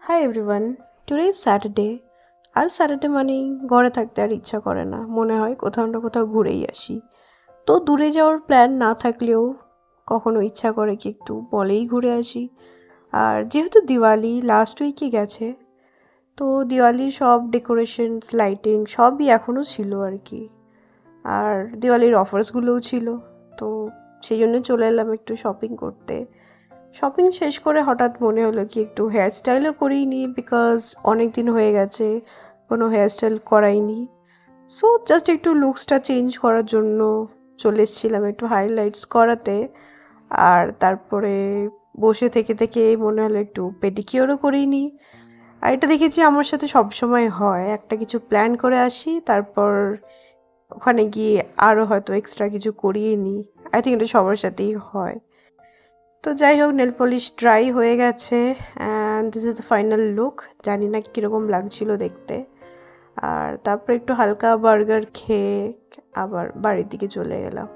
High everyone, today is Saturday. আর Saturday মানেই ঘরে থাকতে আর ইচ্ছা করে না, মনে হয় কোথাও না কোথাও ঘুরেই আসি। তো দূরে যাওয়ার প্ল্যান না থাকলেও কখনো ইচ্ছা করে কি একটু মলেই ঘুরে আসি। আর যেহেতু দিওয়ালি লাস্ট উইকে গেছে, তো দিওয়ালির সব ডেকোরেশনস লাইটিং সবই এখনও ছিল আর কি। আর দিওয়ালির অফার্সগুলোও ছিল, তো সেই জন্য চলে এলাম একটু শপিং করতে। শপিং শেষ করে হঠাৎ মনে হলো কি একটু হেয়ার স্টাইলও করিয়ে নিই, বিকজ অনেক দিন হয়ে গেছে কোনো হেয়ার স্টাইল করাইনি। সো জাস্ট একটু লুকসটা চেঞ্জ করার জন্য চলে এসেছিলাম একটু হাইলাইটস করাতে। আর তারপরে বসে থেকে থেকে মনে হলো একটু পেডিকিওরও করিয়ে নিই। আর এটা দেখেছি আমার সাথে সবসময় হয়, একটা কিছু প্ল্যান করে আসি, তারপর ওখানে গিয়ে আরও হয়তো এক্সট্রা কিছু করিয়ে নিই। আই থিঙ্ক এটা সবার সাথেই হয়। তো যাই হোক, নেল পলিশ ড্রাই হয়ে গেছে and this is the final look. জানি না কীরকম লাগছিল দেখতে। আর তারপর একটু হালকা বার্গার খেয়ে আবার বাড়ির দিকে চলে গেলাম।